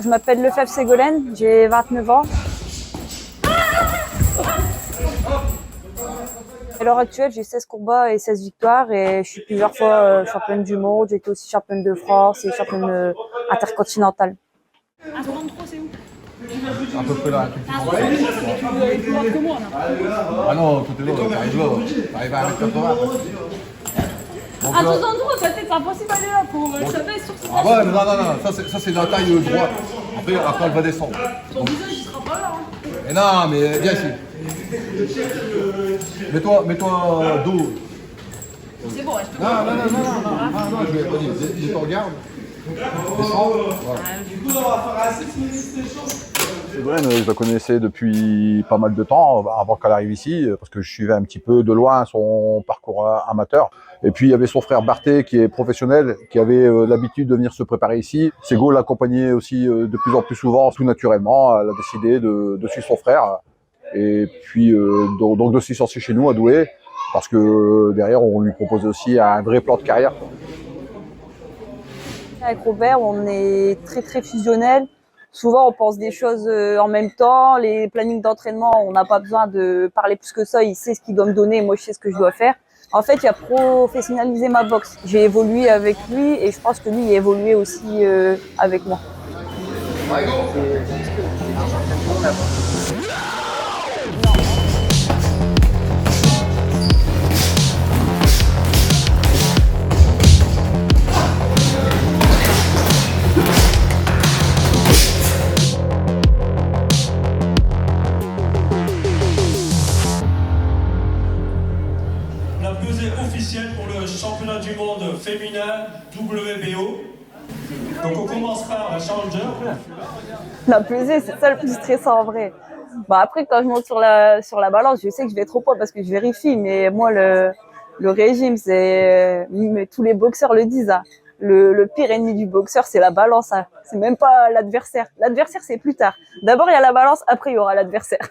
Je m'appelle Lefebvre Ségolène, j'ai 29 ans. À l'heure actuelle, j'ai 16 combats et 16 victoires et je suis plusieurs fois championne du monde. J'ai été aussi championne de France et championne intercontinentale. Un 33, c'est où? À peu près là, un tout petit peu. Ça fait plus loin que moi, là. Ah non, tout est là, t'arrives là. T'arrives à 1m80. Donc, À 63, ça c'est impossible d'aller là pour choper sur ce. ah ouais, mais non, ça c'est la taille droite. Après elle va descendre. Ton visage, il sera pas là. Hein. Mais non, mais viens ici. Mets-toi dos. C'est bon, ouais, je peux Non, je vais, vas-y, je te regarde. Descends, voilà. Ségolène, je la connaissais depuis pas mal de temps, avant qu'elle arrive ici, parce que je suivais un petit peu de loin son parcours amateur. Et puis il y avait son frère Barthé qui est professionnel, qui avait l'habitude de venir se préparer ici. Ségo l'accompagnait aussi de plus en plus souvent, tout naturellement. Elle a décidé de suivre son frère et puis donc de s'y sortir chez nous à Douai, parce que derrière on lui propose aussi un vrai plan de carrière. Avec Robert, on est très fusionnel. Souvent, on pense des choses en même temps. Les plannings d'entraînement, on n'a pas besoin de parler plus que ça. Il sait ce qu'il doit me donner et moi, je sais ce que je dois faire. En fait, il a professionnalisé ma boxe. J'ai évolué avec lui et je pense que lui, il a évolué aussi avec moi. La pesée officielle pour le championnat du monde féminin WBO. Donc on commence par la challenger. La pesée, c'est ça le plus stressant en vrai. Bah après, quand je monte sur la balance, je sais que je vais trop poids parce que je vérifie. Mais moi, le régime, c'est mais tous les boxeurs le disent. Hein. Le pire ennemi du boxeur, c'est la balance. Hein. C'est même pas l'adversaire. L'adversaire, c'est plus tard. D'abord, il y a la balance, après, il y aura l'adversaire.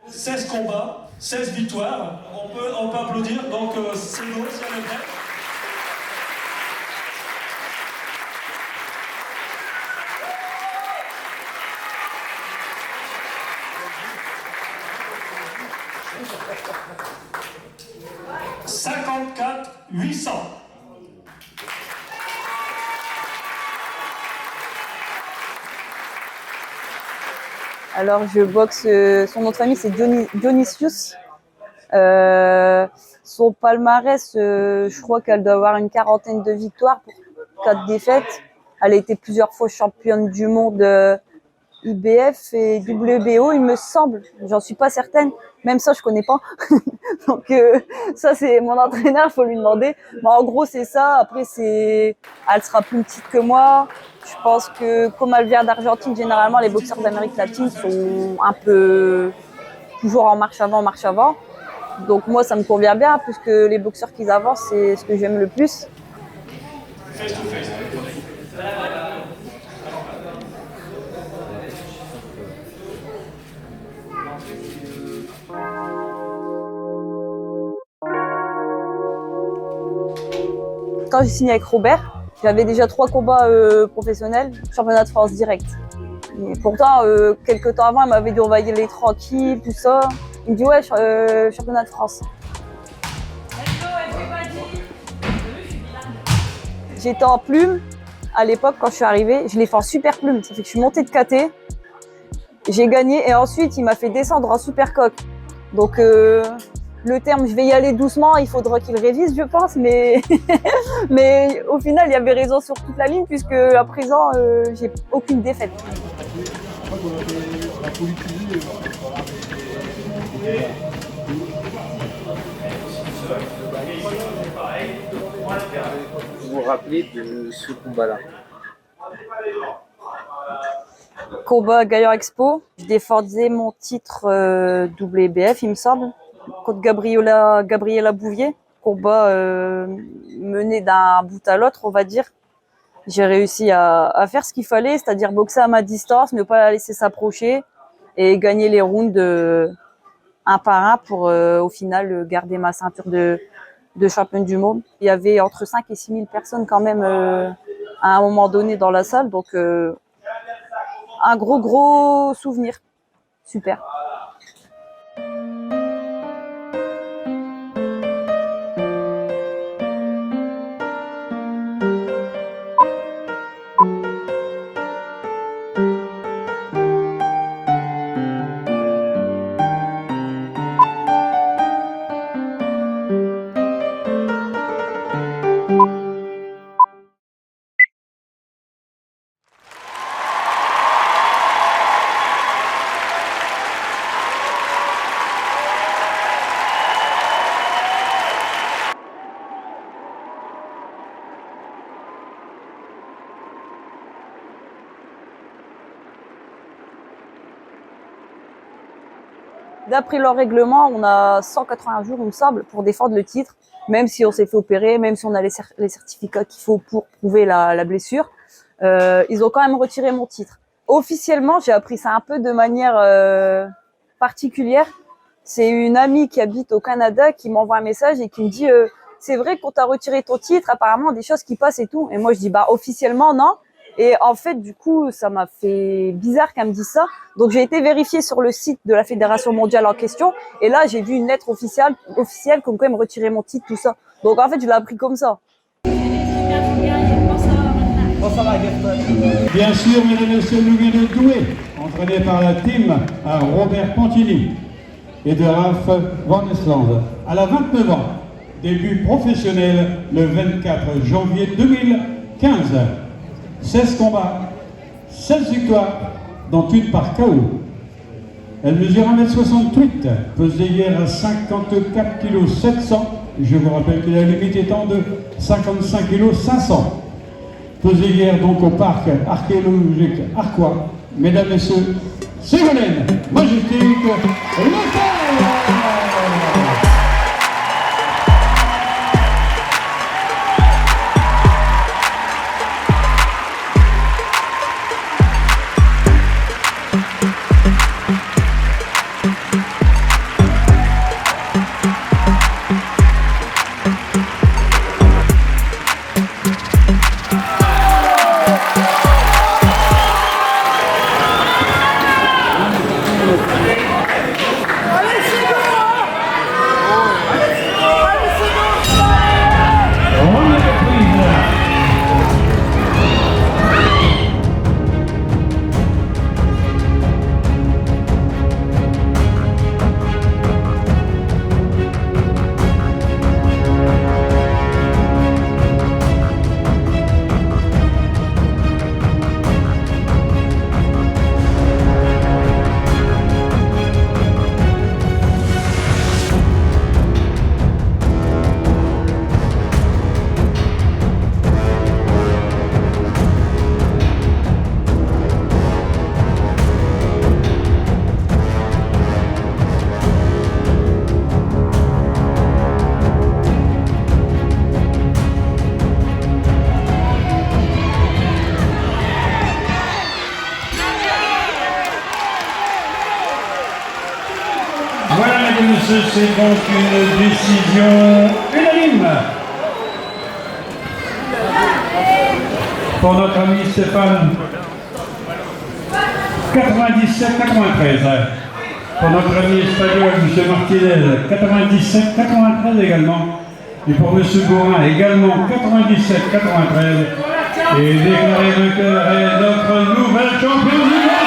16 combats, 16 victoires. On peut applaudir. Donc c'est beau, c'est le vrai. « 54 800. Alors, je boxe. Son nom de famille, c'est Dionysius. Son palmarès, je crois qu'elle doit avoir une quarantaine de victoires pour 4 défaites. Elle a été plusieurs fois championne du monde IBF et WBO, il me semble. J'en suis pas certaine. Même ça, je connais pas. Donc ça, c'est mon entraîneur, il faut lui demander. Mais en gros, c'est ça. Après, elle sera plus petite que moi. Je pense que comme elle vient d'Argentine, généralement, les boxeurs d'Amérique latine sont un peu toujours en marche avant. Donc moi, ça me convient bien, puisque les boxeurs qui avancent, c'est ce que j'aime le plus. Face to face. Quand j'ai signé avec Robert, j'avais déjà 3 combats professionnels, championnat de France direct. Et pourtant, quelques temps avant, il m'avait dit on va y aller tranquille, tout ça. Il me dit ouais, championnat de France. J'étais en plume à l'époque quand je suis arrivée. Je l'ai fait en super plume, ça fait que je suis montée de KT. J'ai gagné et ensuite il m'a fait descendre en super coq. Donc le terme je vais y aller doucement, il faudra qu'il révise je pense, mais mais au final il y avait raison sur toute la ligne puisque à présent j'ai aucune défaite. Vous vous rappelez de ce combat-là? Combat Gaillard Expo, je défendais mon titre WBF il me semble, contre Gabriela Bouvier. Combat mené d'un bout à l'autre on va dire. J'ai réussi à faire ce qu'il fallait, c'est-à-dire boxer à ma distance, ne pas la laisser s'approcher et gagner les rounds un par un pour au final garder ma ceinture de championne du monde. Il y avait entre 5 et 6 000 personnes quand même à un moment donné dans la salle, donc un gros souvenir. Super. D'après leur règlement, on a 180 jours, il me semble, pour défendre le titre, même si on s'est fait opérer, même si on a les certificats qu'il faut pour prouver la blessure. Ils ont quand même retiré mon titre. Officiellement, j'ai appris ça un peu de manière particulière. C'est une amie qui habite au Canada qui m'envoie un message et qui me dit c'est vrai qu'on t'a retiré ton titre, apparemment des choses qui passent et tout. Et moi je dis bah officiellement non. Et en fait, du coup, ça m'a fait bizarre qu'elle me dise ça. Donc, j'ai été vérifiée sur le site de la Fédération mondiale en question. Et là, j'ai vu une lettre officielle comme quoi ils me retiraient mon titre, tout ça. Donc, en fait, je l'ai appris comme ça. Bien sûr, mesdames et messieurs, nous venons de Douai, entraîné par la team à Robert Pontini et de Ralph Van Esland. Elle a 29 ans, début professionnel le 24 janvier 2015. 16 combats, 16 victoires, dont une par KO. Elle mesure 1m68, pesée hier à 54 kg 700. Je vous rappelle que la limite étant de 55 kg 500. Pesée hier donc au parc archéologique Arquois. Mesdames, Messieurs, Ségolène Majestic Leclerc. Voilà, mesdames et messieurs, c'est donc une décision unanime pour notre ami Stéphane. 97-93. Pour notre ami espagnol, M. Martinez, 97-93 également. Et pour M. Gourin, également 97-93. Et déclaré vainqueur est notre nouvelle championne du monde.